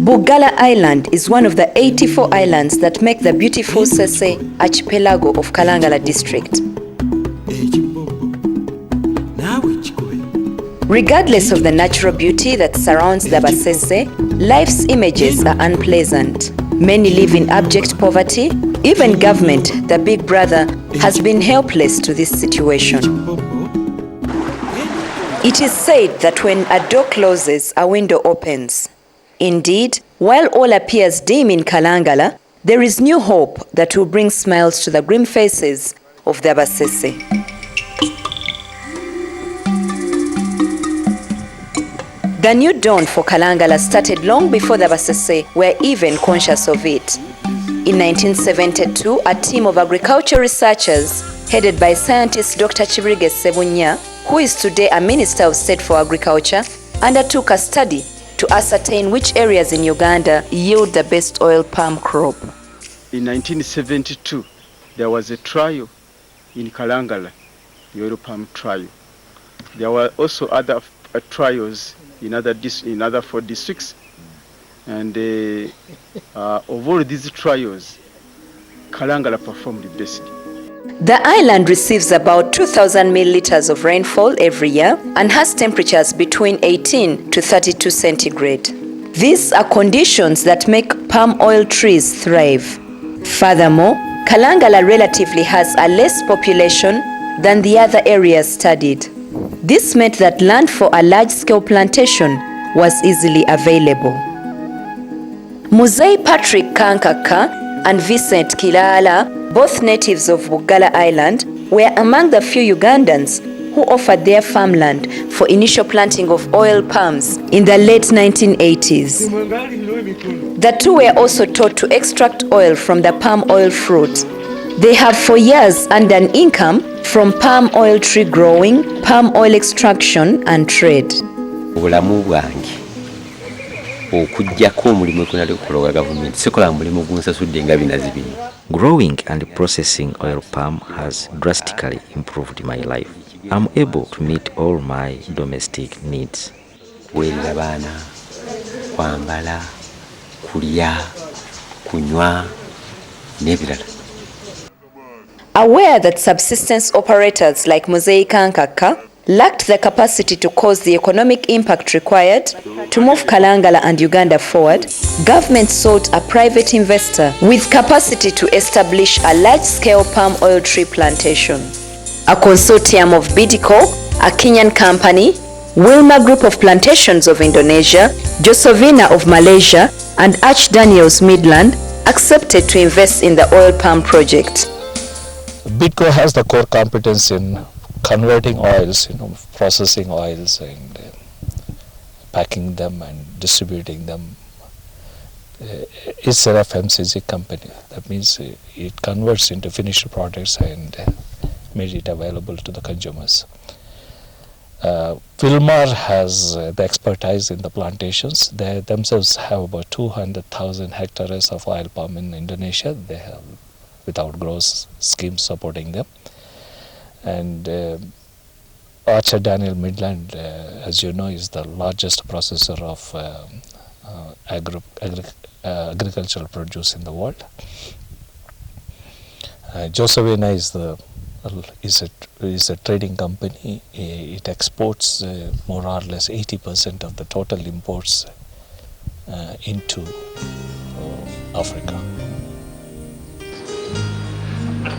Bugala Island is one of the 84 islands that make the beautiful Sese archipelago of Kalangala district. Regardless of the natural beauty that surrounds the Basese, life's images are unpleasant. Many live in abject poverty. Even government, the big brother, has been helpless to this situation. It is said that when a door closes, a window opens. Indeed, while all appears dim in Kalangala, there is new hope that will bring smiles to the grim faces of the Basese. The new dawn for Kalangala started long before the Basese were even conscious of it. In 1972, a team of agriculture researchers, headed by scientist Dr. Chibirige Sebunya, who is today a Minister of State for Agriculture, undertook a study to ascertain which areas in Uganda yield the best oil palm crop. In 1972, there was a trial in Kalangala, the oil palm trial. There were also other trials in other 4 districts, and of all these trials, Kalangala performed the best. The island receives about 2,000 milliliters of rainfall every year and has temperatures between 18 to 32 centigrade. These are conditions that make palm oil trees thrive. Furthermore, Kalangala relatively has a less population than the other areas studied. This meant that land for a large-scale plantation was easily available. Muzei Patrick Kankaka and Vincent Kilala, both natives of Bugala Island, were among the few Ugandans who offered their farmland for initial planting of oil palms in the late 1980s. The two were also taught to extract oil from the palm oil fruit. They have for years earned an income from palm oil tree growing, palm oil extraction and trade. Growing and processing oil palm has drastically improved my life. I'm able to meet all my domestic needs. Aware that subsistence operators like Muzei Kankaka lacked the capacity to cause the economic impact required to move Kalangala and Uganda forward, government sought a private investor with capacity to establish a large-scale palm oil tree plantation. A consortium of Bidco, a Kenyan company, Wilma Group of Plantations of Indonesia, Josovina of Malaysia, and Arch Daniels Midland accepted to invest in the oil palm project. Bidco has the core competence in converting oils, processing oils and packing them and distributing them. It's an FMCG company. That means it converts into finished products and made it available to the consumers. Wilmar has the expertise in the plantations. They themselves have about 200,000 hectares of oil palm in Indonesia. They have without gross schemes supporting them. And Archer Daniel Midland, as you know, is the largest processor of agricultural produce in the world. Josovina is a trading company. It exports more or less 80% of the total imports into Africa.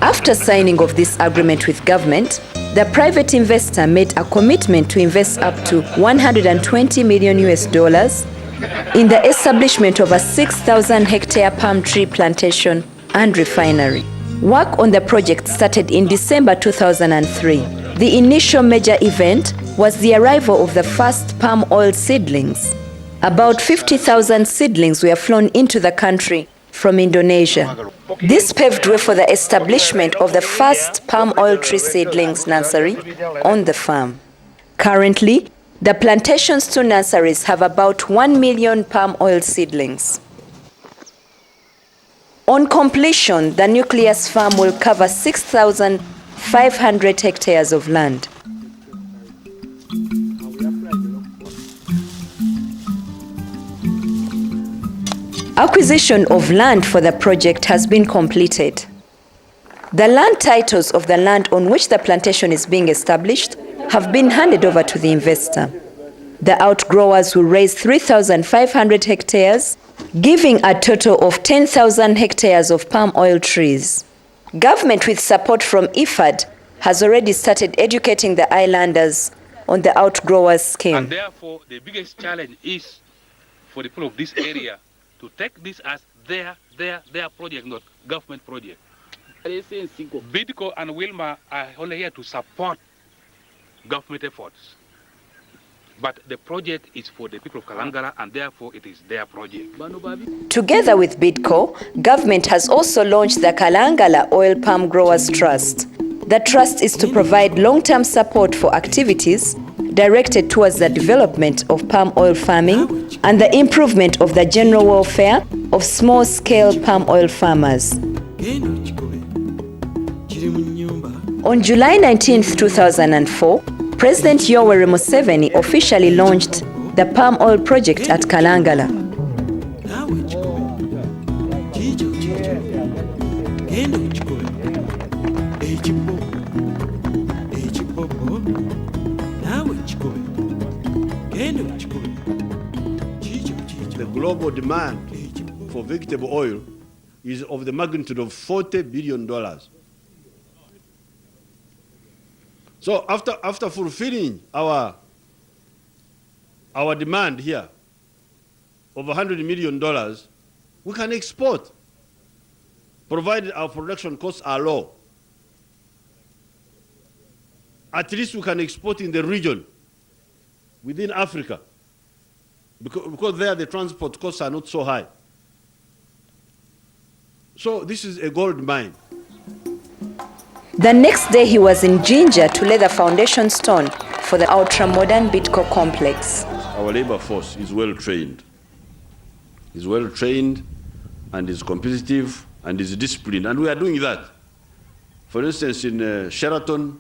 After signing of this agreement with government, the private investor made a commitment to invest up to $120 million in the establishment of a 6,000 hectare palm tree plantation and refinery. Work on the project started in December 2003. The initial major event was the arrival of the first palm oil seedlings. About 50,000 seedlings were flown into the country from Indonesia. This paved way for the establishment of the first palm oil tree seedlings nursery on the farm. Currently, the plantation's 2 nurseries have about 1 million palm oil seedlings. On completion, the nucleus farm will cover 6,500 hectares of land. Acquisition of land for the project has been completed. The land titles of the land on which the plantation is being established have been handed over to the investor. The outgrowers will raise 3,500 hectares, giving a total of 10,000 hectares of palm oil trees. Government, with support from IFAD, has already started educating the islanders on the outgrowers scheme. And therefore, the biggest challenge is for the people of this area to take this as their project, not government project. Bidco and Wilma are only here to support government efforts. But the project is for the people of Kalangala, and therefore it is their project. Together with Bidco, government has also launched the Kalangala Oil Palm Growers Trust. The trust is to provide long-term support for activities directed towards the development of palm oil farming and the improvement of the general welfare of small-scale palm oil farmers. On July 19, 2004, President Yoweri Museveni officially launched the palm oil project at Kalangala. The global demand for vegetable oil is of the magnitude of $40 billion. So after fulfilling our demand here of $100 million, we can export, provided our production costs are low. At least we can export in the region, within Africa, because there the transport costs are not so high. So this is a gold mine. The next day he was in Jinja to lay the foundation stone for the ultra-modern Bidco complex. Our labor force is well trained. Is well trained and is competitive and is disciplined, and we are doing that. For instance, in Sheraton,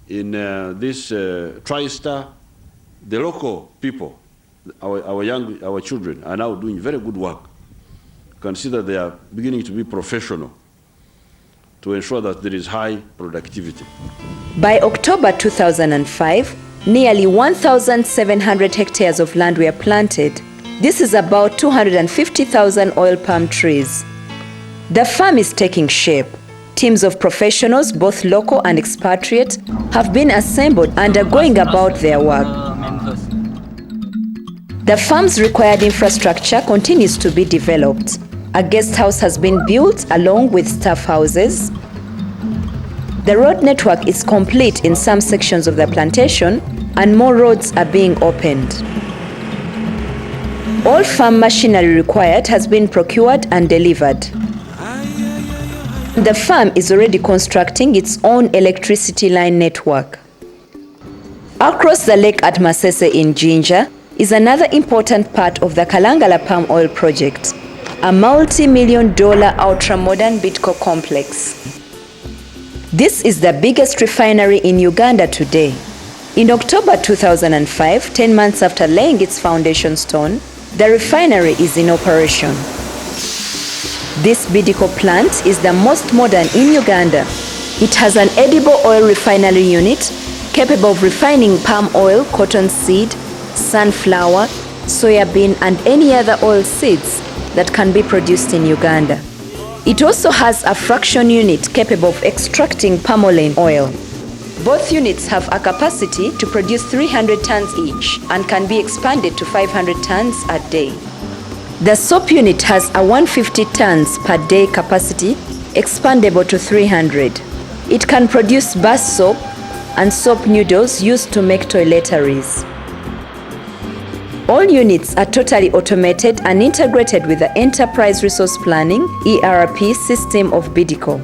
in this TriStar, the local people, our children are now doing very good work. You can see that they are beginning to be professional to ensure that there is high productivity. By October 2005, nearly 1,700 hectares of land were planted. This is about 250,000 oil palm trees. The farm is taking shape. Teams of professionals, both local and expatriate, have been assembled and are going about their work. The farm's required infrastructure continues to be developed. A guest house has been built along with staff houses. The road network is complete in some sections of the plantation, and more roads are being opened. All farm machinery required has been procured and delivered. The farm is already constructing its own electricity line network. Across the lake at Masese in Jinja is another important part of the Kalangala Palm Oil Project, a multi-million-dollar ultra-modern Bidco complex. This is the biggest refinery in Uganda today. In October 2005, 10 months after laying its foundation stone, the refinery is in operation. This Bidco plant is the most modern in Uganda. It has an edible oil refinery unit capable of refining palm oil, cottonseed, sunflower, soybean, and any other oil seeds that can be produced in Uganda. It also has a fraction unit capable of extracting palmolene oil. Both units have a capacity to produce 300 tons each and can be expanded to 500 tons a day. The soap unit has a 150 tons per day capacity, expandable to 300. It can produce bar soap and soap noodles used to make toiletries. All units are totally automated and integrated with the Enterprise Resource Planning (ERP) system of Bidco.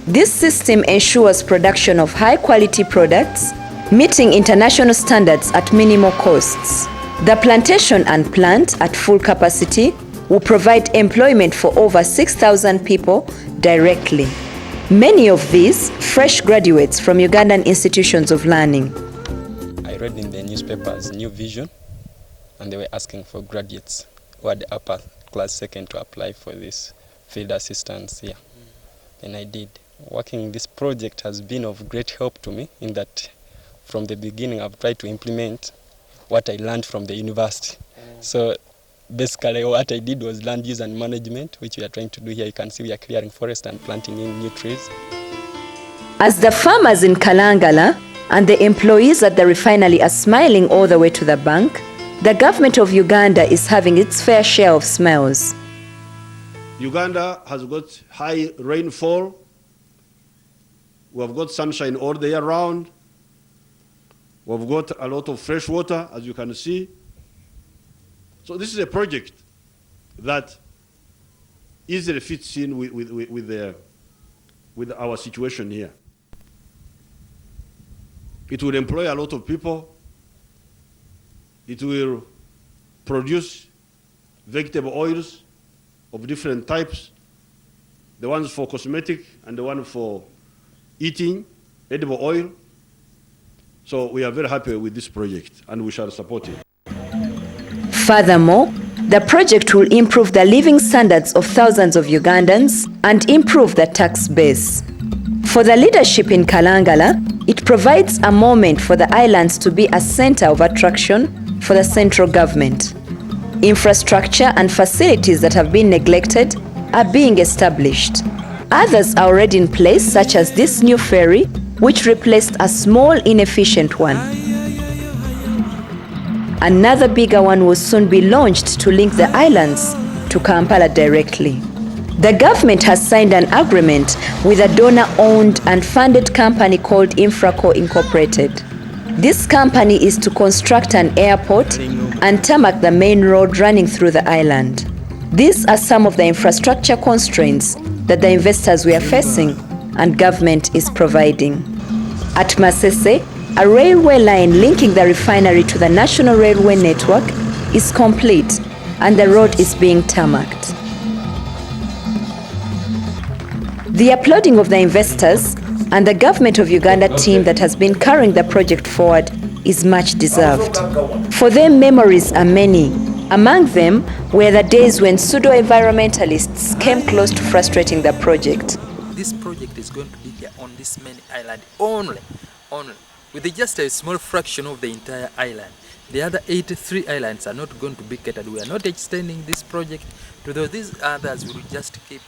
This system ensures production of high-quality products, meeting international standards at minimal costs. The plantation and plant at full capacity will provide employment for over 6,000 people directly. Many of these fresh graduates from Ugandan institutions of learning. I read in the newspapers New Vision, and they were asking for graduates who had upper class second to apply for this field assistance here. And I did. Working in this project has been of great help to me in that from the beginning I've tried to implement what I learned from the university. So basically what I did was land use and management, which we are trying to do here. You can see we are clearing forest and planting in new trees. As the farmers in Kalangala and the employees at the refinery are smiling all the way to the bank, the government of Uganda is having its fair share of smiles. Uganda has got high rainfall. We have got sunshine all the year round. We've got a lot of fresh water, as you can see. So this is a project that easily fits in with our situation here. It will employ a lot of people. It will produce vegetable oils of different types, the ones for cosmetic and the one for eating, edible oil. So we are very happy with this project and we shall support it. Furthermore, the project will improve the living standards of thousands of Ugandans and improve the tax base. For the leadership in Kalangala, it provides a moment for the islands to be a center of attraction for the central government. Infrastructure and facilities that have been neglected are being established. Others are already in place, such as this new ferry, which replaced a small, inefficient one. Another bigger one will soon be launched to link the islands to Kampala directly. The government has signed an agreement with a donor-owned and funded company called Infraco Incorporated. This company is to construct an airport and tarmac the main road running through the island. These are some of the infrastructure constraints that the investors we are facing and government is providing. At Masese, a railway line linking the refinery to the national railway network is complete and the road is being tarmacked. The applauding of the investors and the government of Uganda team that has been carrying the project forward is much deserved. For them, memories are many. Among them were the days when pseudo-environmentalists came close to frustrating the project. This project is going to be here on this main island only, with just a small fraction of the entire island. The other 83 islands are not going to be catered. We are not extending this project to those. These others will just keep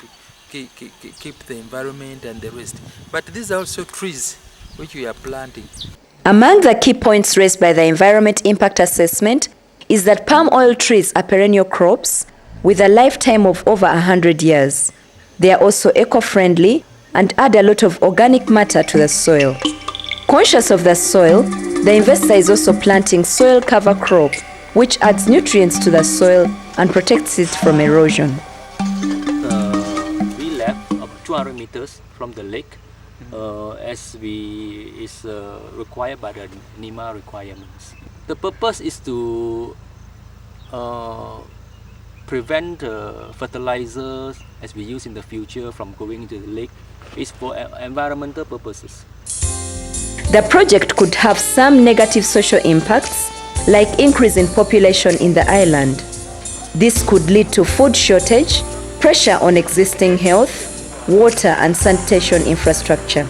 the environment and the rest. But these are also trees which we are planting. Among the key points raised by the Environment Impact Assessment is that palm oil trees are perennial crops with a lifetime of over 100 years. They are also eco-friendly and add a lot of organic matter to the soil. Conscious of the soil, the investor is also planting soil cover crop, which adds nutrients to the soil and protects it from erosion. We left 200 meters from the lake as is required by the NEMA requirements. The purpose is to prevent fertilizers as we use in the future from going into the lake. It's for environmental purposes. The project could have some negative social impacts, like increase in population in the island. This could lead to food shortage, pressure on existing health, water and sanitation infrastructure.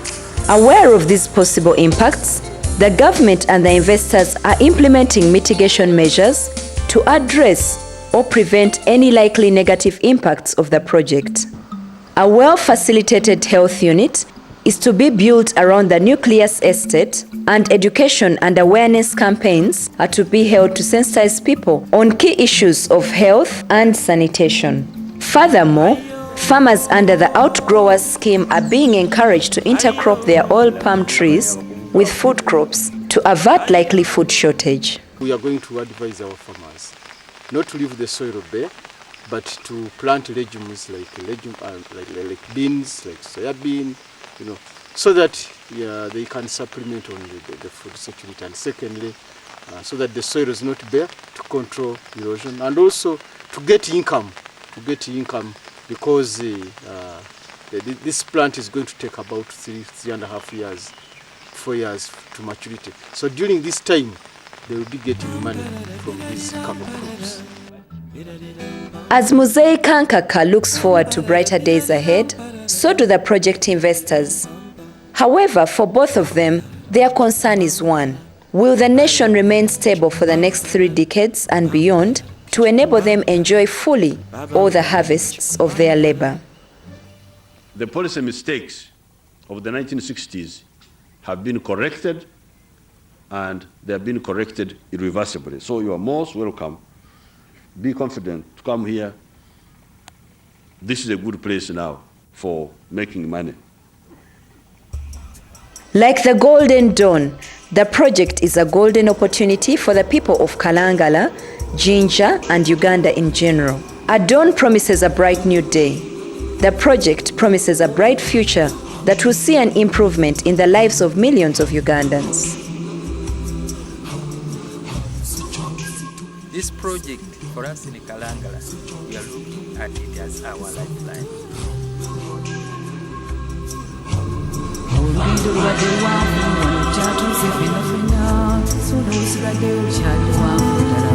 Aware of these possible impacts, the government and the investors are implementing mitigation measures to address or prevent any likely negative impacts of the project. A well-facilitated health unit is to be built around the nucleus estate, and education and awareness campaigns are to be held to sensitize people on key issues of health and sanitation. Furthermore, farmers under the Outgrowers scheme are being encouraged to intercrop their oil palm trees with food crops to avert likely food shortage. We are going to advise our farmers not to leave the soil bare, but to plant legumes like beans, like soybean, so that they can supplement on the food security. And secondly, so that the soil is not bare, to control erosion and also to get income because This plant is going to take about 3.5 years, 4 years to maturity. So during this time, they will be getting money from these cattle crops. As Mosaic Kankaka looks forward to brighter days ahead, so do the project investors. However, for both of them, their concern is one: will the nation remain stable for the next 3 decades and beyond to enable them enjoy fully all the harvests of their labor? The policy mistakes of the 1960s have been corrected, and they have been corrected irreversibly. So you are most welcome. Be confident to come here. This is a good place now for making money. Like the Golden Dawn, the project is a golden opportunity for the people of Kalangala, Jinja, and Uganda in general. A dawn promises a bright new day. The project promises a bright future that will see an improvement in the lives of millions of Ugandans. This project, for us in Kalangala, we are looking at it as our lifeline. Olugendo lubadde lwanvu wano kyatuuse ffenna ffenna so n'osigaddeyo kyali wanvu ddala.